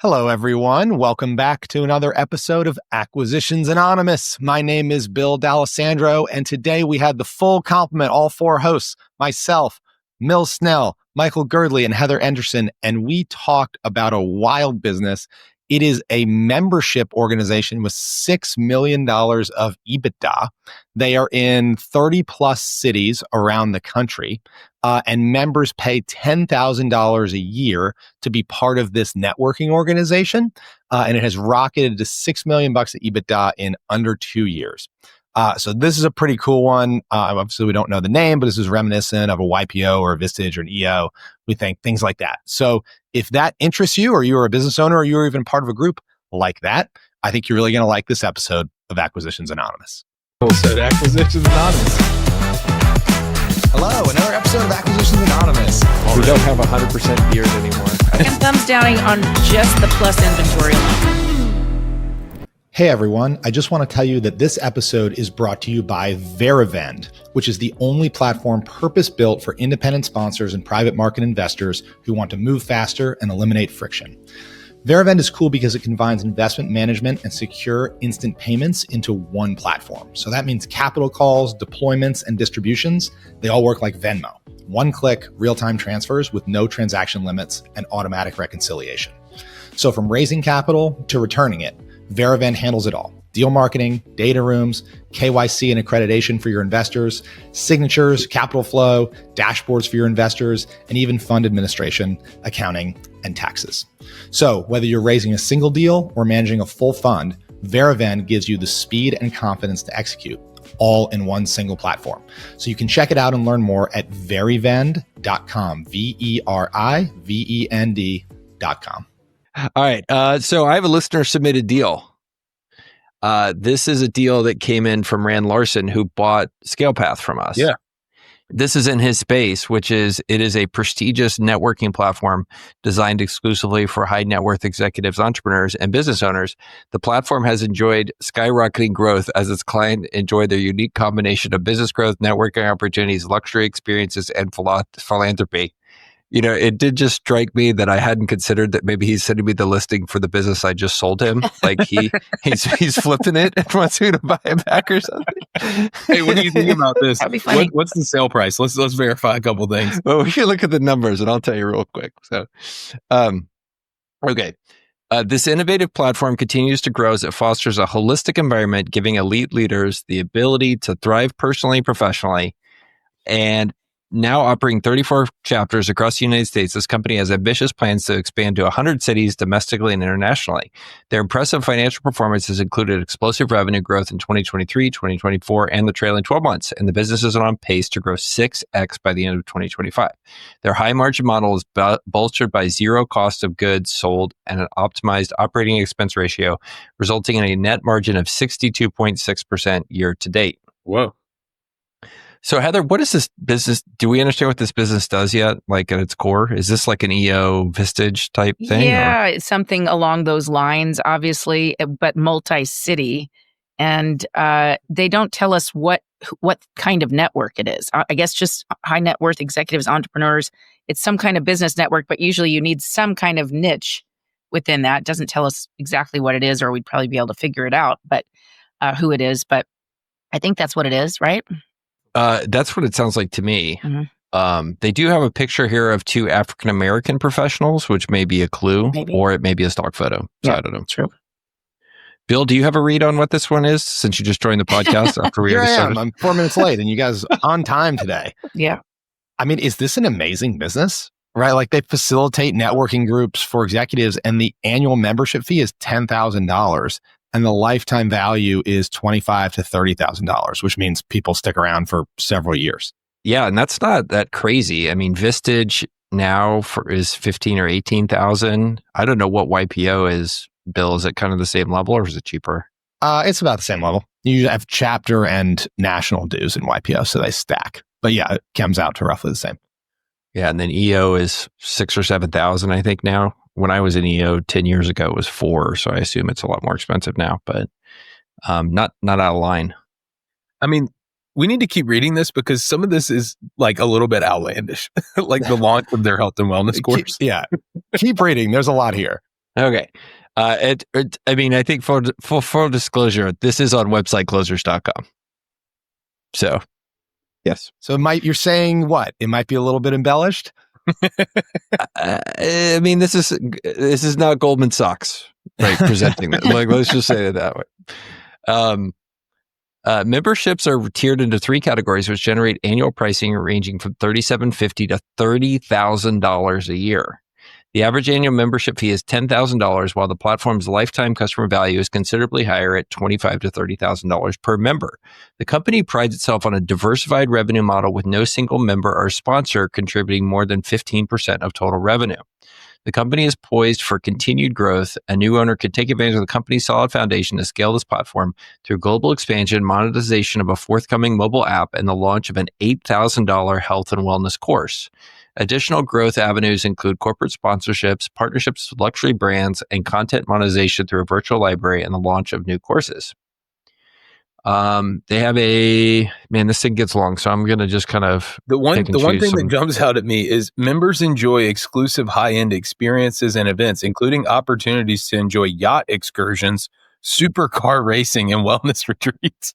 Hello, everyone. Welcome back to another episode of Acquisitions Anonymous. My name is Bill D'Alessandro, and today we had the full complement, all four hosts, myself, Mill Snell, Michael Girdley, and Heather Anderson, and we talked about a wild business. It is a membership organization with $6 million of EBITDA. They are in 30 plus cities around the country, and members pay $10,000 a year to be part of this networking organization. And it has rocketed to $6 million of EBITDA in under 2 years. So this is a pretty cool one. Obviously, we don't know the name, but this is reminiscent of a YPO or a Vistage or an EO. We think things like that. So if that interests you, or you're a business owner, or you're even part of a group like that, I think you're really going to like this episode of Acquisitions Anonymous. So Acquisitions Anonymous. Hello, another episode of Acquisitions Anonymous. We don't have 100% beard anymore. I'm thumbs downing on just the plus inventory. Hey everyone, I just want to tell you that this episode is brought to you by Veravend, which is the only platform purpose-built for independent sponsors and private market investors who want to move faster and eliminate friction. Veravend is cool because it combines investment management and secure instant payments into one platform. So that means capital calls, deployments, and distributions, they all work like Venmo. One-click, real-time transfers with no transaction limits and automatic reconciliation. So from raising capital to returning it, Veravend handles it all. Deal marketing, data rooms, KYC and accreditation for your investors, signatures, capital flow, dashboards for your investors, and even fund administration, accounting, and taxes. So whether you're raising a single deal or managing a full fund, Veravend gives you the speed and confidence to execute, all in one single platform. So you can check it out and learn more at verivend.com, Verivend.com. All right. So I have a listener submitted deal. This is a deal that came in from Rand Larson, who bought ScalePath from us. Yeah. This is in his space, it is a prestigious networking platform designed exclusively for high net worth executives, entrepreneurs, and business owners. The platform has enjoyed skyrocketing growth as its clients enjoy their unique combination of business growth, networking opportunities, luxury experiences, and philanthropy. You know, it did just strike me that I hadn't considered that maybe he's sending me the listing for the business I just sold him. Like he's flipping it and wants me to buy it back or something. Hey, what do you think about this? That'd be funny. What's the sale price? Let's verify a couple things. Well, we can look at the numbers and I'll tell you real quick. So, okay. This innovative platform continues to grow as it fosters a holistic environment, giving elite leaders the ability to thrive personally and professionally. And now operating 34 chapters across the United States, this company has ambitious plans to expand to 100 cities domestically and internationally. Their impressive financial performance has included explosive revenue growth in 2023, 2024, and the trailing 12 months, and the business is on pace to grow 6x by the end of 2025. Their high margin model is bolstered by zero cost of goods sold and an optimized operating expense ratio, resulting in a net margin of 62.6% year to date. Whoa. So Heather, what is this business? Do we understand what this business does yet? Like at its core, is this like an EO Vistage type thing? Yeah, it's something along those lines, obviously, but multi-city. And they don't tell us what kind of network it is. I guess just high net worth executives, entrepreneurs. It's some kind of business network, but usually you need some kind of niche within that. It doesn't tell us exactly what it is, or we'd probably be able to figure it out, but who it is. But I think that's what it is, right? That's what it sounds like to me. Mm-hmm. They do have a picture here of two African-American professionals, which may be a clue, or it may be a stock photo. So I don't know. True. Bill, do you have a read on what this one is since you just joined the podcast after we already started? I'm 4 minutes late and you guys on time today. Yeah. I mean, is this an amazing business? Right? Like they facilitate networking groups for executives and the annual membership fee is $10,000. And the lifetime value is $25,000 to $30,000, which means people stick around for several years. Yeah, and that's not that crazy. I mean, Vistage now is 15 or 18,000. I don't know what YPO is. Bill, is it kind of the same level or is it cheaper? It's about the same level. You have chapter and national dues in YPO, so they stack. But yeah, it comes out to roughly the same. Yeah, and then EO is 6,000 or 7,000, I think now. When I was in EO 10 years ago, it was 4, so I assume it's a lot more expensive now, but not out of line. I mean, we need to keep reading this because some of this is like a little bit outlandish, like the launch of their health and wellness course. Keep reading. There's a lot here. Okay. I think for full disclosure, this is on websiteclosers.com. So, yes. So you're saying what? It might be a little bit embellished? This is not Goldman Sachs, right? Presenting that. Let's just say it that way. Memberships are tiered into 3 categories, which generate annual pricing ranging from $3,750 to $30,000 a year. The average annual membership fee is $10,000, while the platform's lifetime customer value is considerably higher at $25,000 to $30,000 per member. The company prides itself on a diversified revenue model with no single member or sponsor contributing more than 15% of total revenue. The company is poised for continued growth. A new owner could take advantage of the company's solid foundation to scale this platform through global expansion, monetization of a forthcoming mobile app, and the launch of an $8,000 health and wellness course. Additional growth avenues include corporate sponsorships, partnerships with luxury brands, and content monetization through a virtual library and the launch of new courses. They have this thing gets long, so I'm going to just kind of the one thing that jumps out at me is members enjoy exclusive high-end experiences and events, including opportunities to enjoy yacht excursions, supercar racing, and wellness retreats.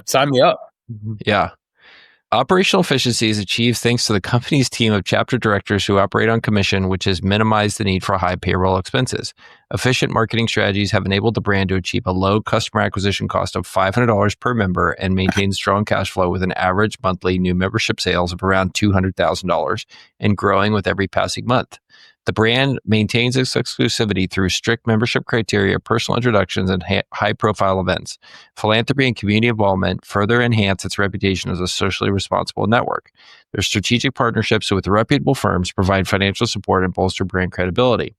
Sign me up. Yeah. Operational efficiency is achieved thanks to the company's team of chapter directors who operate on commission, which has minimized the need for high payroll expenses. Efficient marketing strategies have enabled the brand to achieve a low customer acquisition cost of $500 per member and maintain strong cash flow with an average monthly new membership sales of around $200,000 and growing with every passing month. The brand maintains its exclusivity through strict membership criteria, personal introductions, and high-profile events. Philanthropy and community involvement further enhance its reputation as a socially responsible network. Their strategic partnerships with reputable firms provide financial support and bolster brand credibility.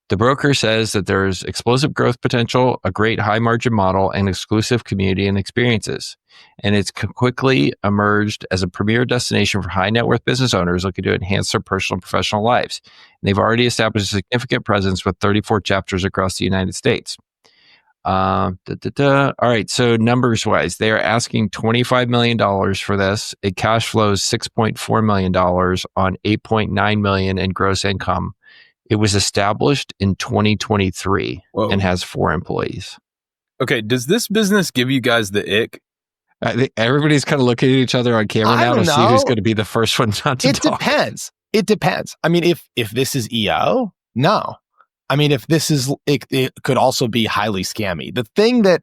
The broker says that there's explosive growth potential, a great high-margin model, and exclusive community and experiences. And it's quickly emerged as a premier destination for high-net-worth business owners looking to enhance their personal and professional lives. And they've already established a significant presence with 34 chapters across the United States. All right, so numbers-wise, they are asking $25 million for this. It cash flows $6.4 million on $8.9 million in gross income. It was established in 2023 and has 4 employees. Okay, does this business give you guys the ick? I think everybody's kind of looking at each other on camera now to see who's going to be the first one not to talk. It depends. I mean, if this is EO, no. I mean, if this is, it could also be highly scammy. The thing that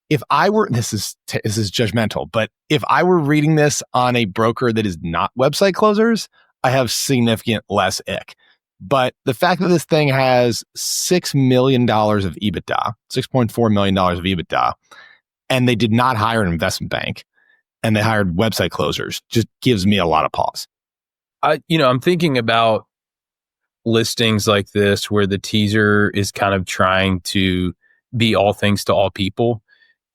if I were, this is judgmental, but if I were reading this on a broker that is not Website Closers, I have significant less ick. But the fact that this thing has $6 million of EBITDA, $6.4 million of EBITDA, and they did not hire an investment bank and they hired Website Closers just gives me a lot of pause. I'm thinking about listings like this where the teaser is kind of trying to be all things to all people.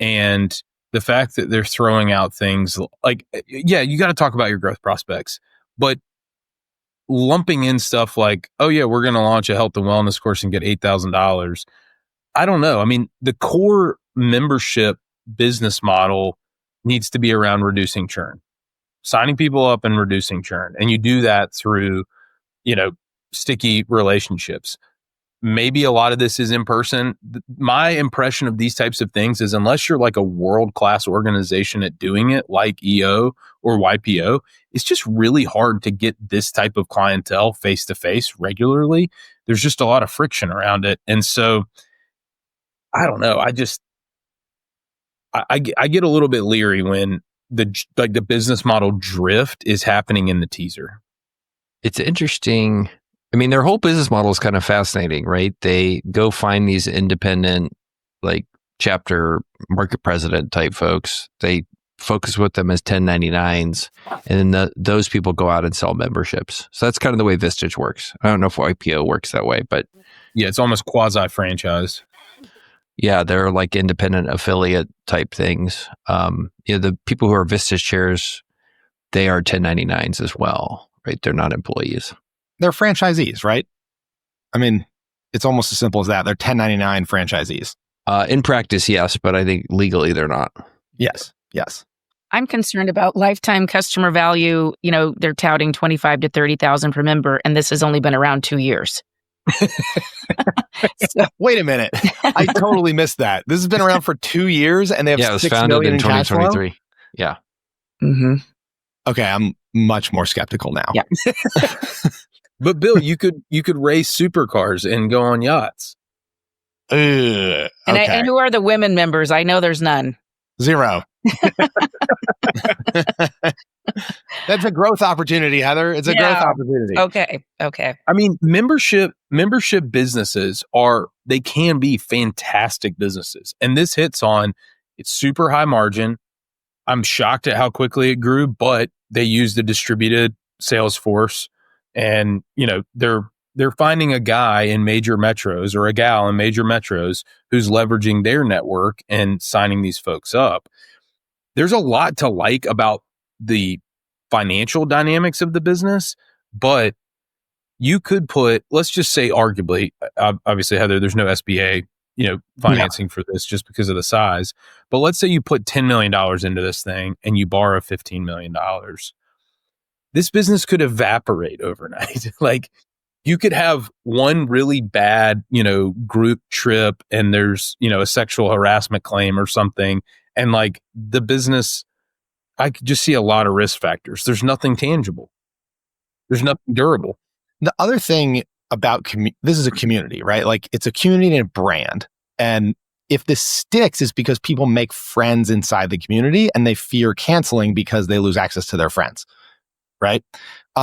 And the fact that they're throwing out things like, yeah, you got to talk about your growth prospects, but lumping in stuff like, oh yeah, we're going to launch a health and wellness course and get $8,000. I don't know. I mean, the core membership business model needs to be around reducing churn, signing people up and reducing churn. And you do that through, sticky relationships. Maybe a lot of this is in person. My impression of these types of things is unless you're like a world-class organization at doing it like EO or YPO, it's just really hard to get this type of clientele face-to-face regularly. There's just a lot of friction around it. And so, I don't know. I get a little bit leery when the business model drift is happening in the teaser. It's interesting. I mean, their whole business model is kind of fascinating, right? They go find these independent, like chapter market president type folks. They focus with them as 1099s, and then those people go out and sell memberships. So that's kind of the way Vistage works. I don't know if IPO works that way, but yeah, it's almost quasi-franchise. Yeah, they're like independent affiliate type things. The people who are Vistage chairs, they are 1099s as well, right? They're not employees. They're franchisees, right? I mean, it's almost as simple as that. They're 1099 franchisees. In practice, yes, but I think legally they're not. Yes. I'm concerned about lifetime customer value. They're touting $25,000 to $30,000 per member, and this has only been around 2 years. So, Wait a minute. I totally missed that. This has been around for 2 years and they have Yeah, it was 6 founded million in in cash flow? 2023. Yeah. mhm. Okay, I'm much more skeptical now. Yeah. But Bill, you could race supercars and go on yachts. And And who are the women members? I know there's none. 0. That's a growth opportunity, Heather. It's a growth Yeah. opportunity. Okay. I mean, membership businesses they can be fantastic businesses. And this hits on, it's super high margin. I'm shocked at how quickly it grew, but they used a distributed sales force, and they're finding a guy in major metros or a gal in major metros who's leveraging their network and signing these folks up. There's a lot to like about the financial dynamics of the business, but you could put, let's just say arguably, obviously, Heather, there's no SBA, financing for this just because of the size. But let's say you put $10 million into this thing and you borrow $15 million. This business could evaporate overnight. Like, you could have one really bad, group trip and there's, a sexual harassment claim or something. And like the business, I could just see a lot of risk factors. There's nothing tangible. There's nothing durable. The other thing about this is a community, right? Like, it's a community and a brand. And if this sticks, it's because people make friends inside the community and they fear canceling because they lose access to their friends, right?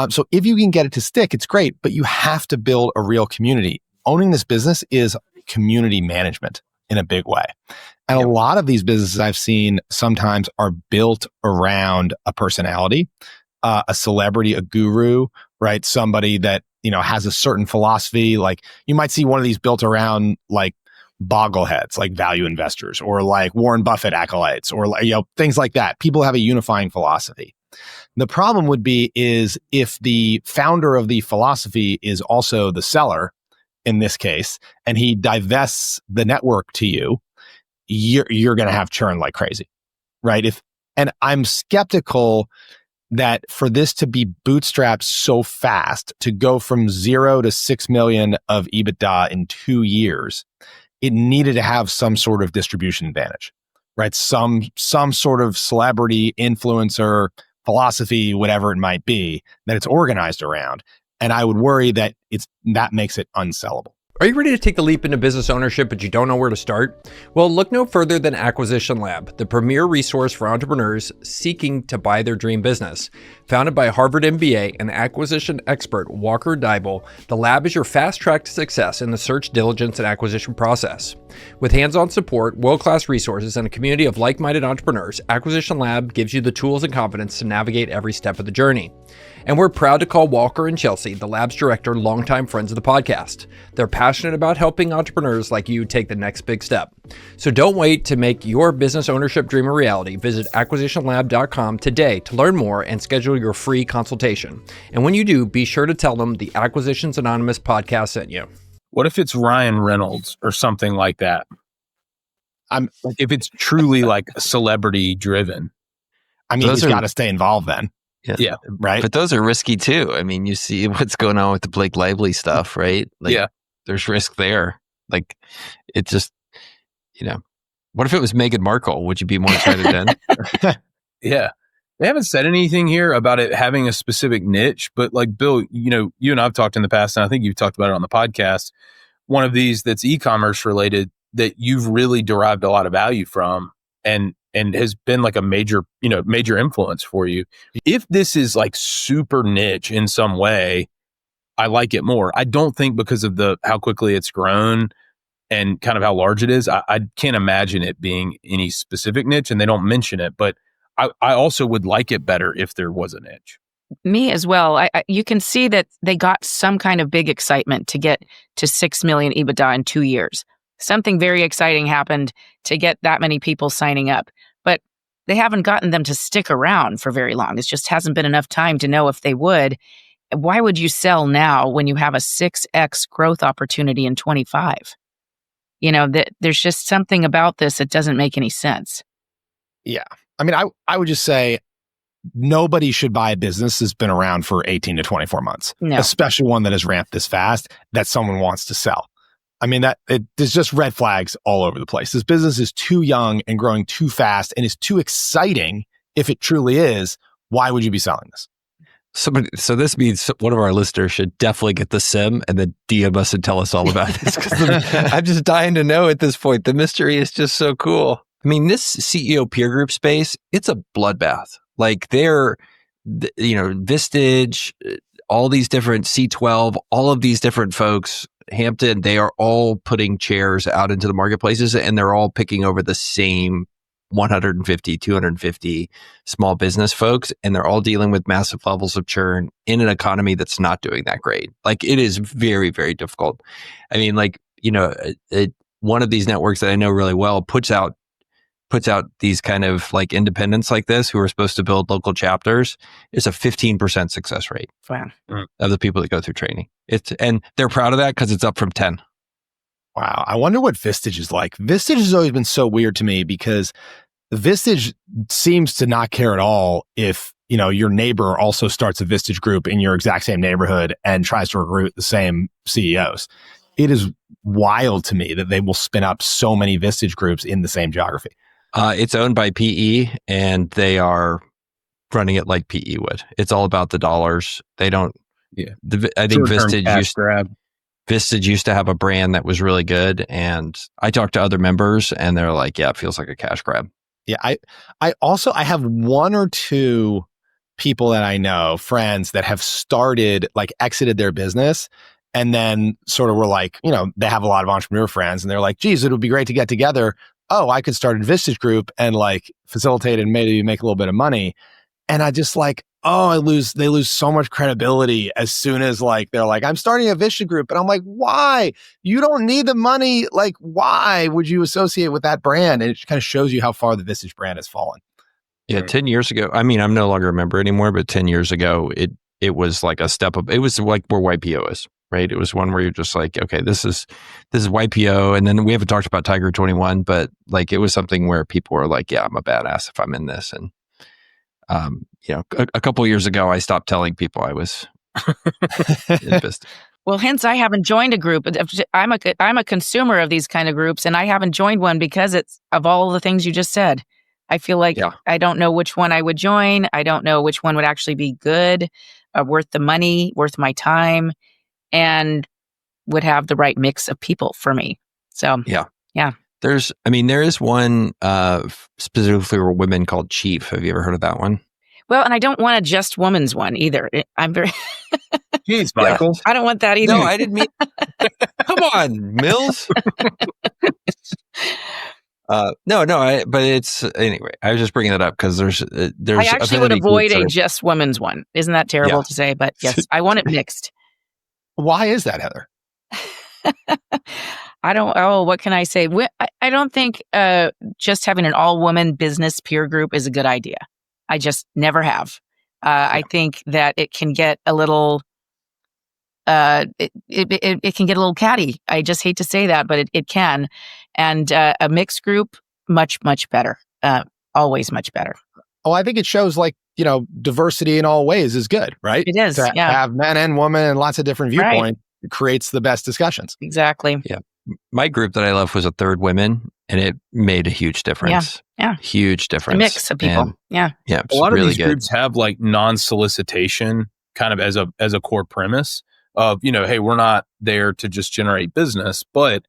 So if you can get it to stick, it's great, but you have to build a real community. Owning this business is community management in a big way. And a lot of these businesses I've seen sometimes are built around a personality, a celebrity, a guru, right? Somebody that, has a certain philosophy. Like, you might see one of these built around like boggleheads, like value investors, or like Warren Buffett acolytes, or like, things like that. People have a unifying philosophy. The problem would be is if the founder of the philosophy is also the seller in this case, and he divests the network to you, you're going to have churn like crazy, right? And I'm skeptical that for this to be bootstrapped so fast, to go from 0 to 6 million of EBITDA in 2 years, it needed to have some sort of distribution advantage, right? Some sort of celebrity, influencer, philosophy, whatever it might be, that it's organized around. And I would worry that that makes it unsellable. Are you ready to take the leap into business ownership, but you don't know where to start? Well, look no further than Acquisition Lab, the premier resource for entrepreneurs seeking to buy their dream business. Founded by Harvard MBA and acquisition expert Walker Deibel, the lab is your fast track to success in the search, diligence, and acquisition process. With hands-on support, world-class resources, and a community of like-minded entrepreneurs, Acquisition Lab gives you the tools and confidence to navigate every step of the journey. And we're proud to call Walker and Chelsea, the lab's director, longtime friends of the podcast. They're passionate about helping entrepreneurs like you take the next big step. So don't wait to make your business ownership dream a reality. Visit acquisitionlab.com today to learn more and schedule your free consultation. And when you do, be sure to tell them the Acquisitions Anonymous podcast sent you. What if it's Ryan Reynolds or something like that? If it's truly like celebrity driven. I mean, he's got to stay involved then. Yeah. Right. But those are risky too. I mean, you see what's going on with the Blake Lively stuff, right? Like, there's risk there. Like, it just, what if it was Meghan Markle? Would you be more excited then? Yeah. They haven't said anything here about it having a specific niche, but like, Bill, you and I've talked in the past, and I think you've talked about it on the podcast. One of these that's e-commerce related that you've really derived a lot of value from and has been like a major influence for you. If this is like super niche in some way, I like it more. I don't think because of how quickly it's grown and kind of how large it is, I can't imagine it being any specific niche, and they don't mention it, but I also would like it better if there was a niche. Me as well. You can see that they got some kind of big excitement to get to 6 million EBITDA in 2 years. Something very exciting happened to get that many people signing up, but they haven't gotten them to stick around for very long. It just hasn't been enough time to know if they would. Why would you sell now when you have a 6x growth opportunity in 25? There's just something about this that doesn't make any sense. Yeah. I mean, I would just say, nobody should buy a business that's been around for 18 to 24 months, No. especially one that has ramped this fast that someone wants to sell. I mean, there's just red flags all over the place. This business is too young and growing too fast and is too exciting. If it truly is, why would you be selling this? So this means one of our listeners should definitely get the sim and then DM us and tell us all about this, because I'm just dying to know at this point. The mystery is just so cool. I mean, this CEO peer group space, it's a bloodbath. Like Vistage, all these different C12, all of these different folks, Hampton, they are all putting chairs out into the marketplaces, and they're all picking over the same 150, 250 small business folks, and they're all dealing with massive levels of churn in an economy that's not doing that great. Like, it is very, very difficult. I mean, one of these networks that I know really well puts out these kind of like independents like this who are supposed to build local chapters. It's a 15% success rate. Wow. Of the people that go through training. And they're proud of that because it's up from 10. Wow. I wonder what Vistage is like. Vistage has always been so weird to me because Vistage seems to not care at all if, your neighbor also starts a Vistage group in your exact same neighborhood and tries to recruit the same CEOs. It is wild to me that they will spin up so many Vistage groups in the same geography. It's owned by PE, and they are running it like PE would. It's all about the dollars. They don't. Yeah. I think Vistage used to have a brand that was really good, and I talked to other members, and they're like, "Yeah, it feels like a cash grab." Yeah, I have one or two people that I know, friends that have exited their business, and then sort of were like, they have a lot of entrepreneur friends, and they're like, "Geez, it would be great to get together. Oh, I could start a Vistage group and facilitate and maybe make a little bit of money." And I just they lose so much credibility as soon as they're like, "I'm starting a Vistage group." And I'm like, why? You don't need the money. Why would you associate with that brand? And it kind of shows you how far the Vistage brand has fallen. Yeah. 10 years ago, I mean, I'm no longer a member anymore, but 10 years ago, it was like a step up. It was like where YPO is, right? It was one where you're just like, okay, this is YPO. And then we haven't talked about Tiger 21, but it was something where people were like, yeah, I'm a badass if I'm in this. And a couple of years ago, I stopped telling people I was invested. Well, hence I haven't joined a group. I'm a consumer of these kind of groups, and I haven't joined one because it's of all the things you just said. I feel like I don't know which one I would join. I don't know which one would actually be good, worth the money, worth my time, and would have the right mix of people for me. So yeah. There is one specifically for women called Chief. Have you ever heard of that one? Well, and I don't want a just woman's one either. I'm very... Jeez, Michael. I don't want that either. No, I didn't mean... Come on, Mills. But it's... Anyway, I was just bringing that up because there's I actually would avoid a just woman's one. Isn't that terrible to say? But yes, I want it mixed. Why is that, Heather? What can I say? I don't think just having an all-woman business peer group is a good idea. I just never have. I think that it can get a little, it can get a little catty. I just hate to say that, but it can. And a mixed group, much, much better. Always much better. Oh, I think it shows diversity in all ways is good, right? It is, to have men and women and lots of different viewpoints. Right. It creates the best discussions. Exactly. Yeah. My group that I left was a third women, and it made a huge difference. Yeah. Huge difference. A mix of people. And, yeah. A lot really of these groups have non-solicitation kind of as a core premise of, hey, we're not there to just generate business, but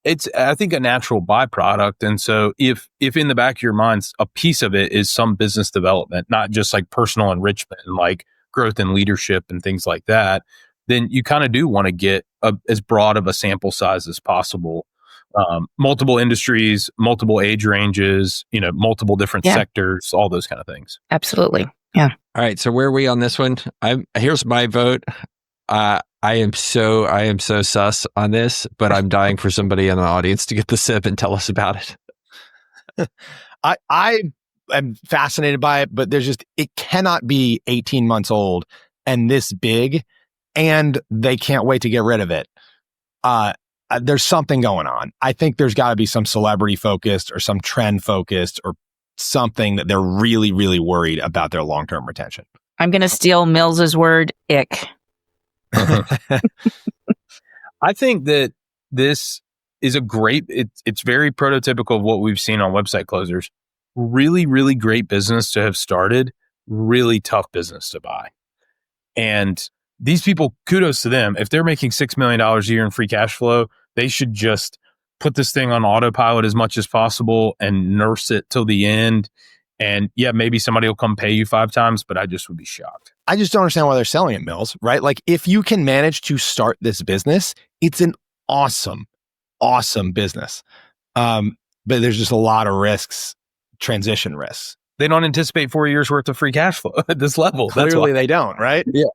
it's, I think, a natural byproduct. And so if in the back of your minds, a piece of it is some business development, not just personal enrichment and growth and leadership and things like that, then you kind of do want to get as broad of a sample size as possible. Multiple industries, multiple age ranges, multiple different sectors, all those kind of things. Absolutely. Yeah. All right. So where are we on this one? Here's my vote. I am so sus on this, but I'm dying for somebody in the audience to get the sip and tell us about it. I am fascinated by it, but it cannot be 18 months old and this big, and they can't wait to get rid of it. There's something going on. I think there's got to be some celebrity focused or some trend focused or something that they're really, really worried about their long-term retention. I'm going to steal Mills's word, ick. I think that this is a great, it's very prototypical of what we've seen on website closers. Really, really great business to have started, really tough business to buy. And these people, kudos to them. If they're making $6 million a year in free cash flow, they should just put this thing on autopilot as much as possible and nurse it till the end. And yeah, maybe somebody will come pay you 5 times, but I just would be shocked. I just don't understand why they're selling it, Mills, right? Like if you can manage to start this business, it's an awesome business. But there's just a lot of risks, transition risks. They don't anticipate 4 years worth of free cash flow at this level. Clearly they don't, right? Yeah.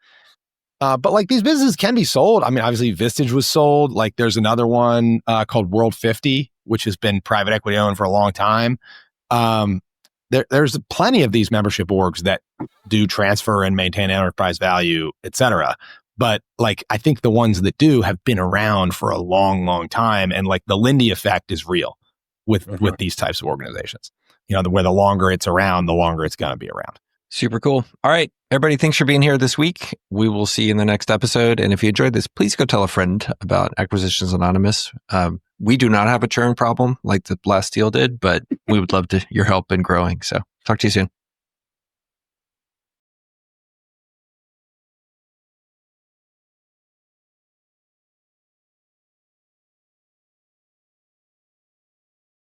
But like these businesses can be sold. I mean, obviously Vistage was sold. Like there's another one called World 50, which has been private equity owned for a long time. There's plenty of these membership orgs that do transfer and maintain enterprise value, et cetera. But like, I think the ones that do have been around for a long, long time. And like the Lindy effect is real with these types of organizations. You know, where the longer it's around, the longer it's going to be around. Super cool. All right, everybody, thanks for being here this week. We will see you in the next episode. And if you enjoyed this, please go tell a friend about Acquisitions Anonymous. We do not have a churn problem like the last deal did, but we would love your help in growing. So talk to you soon.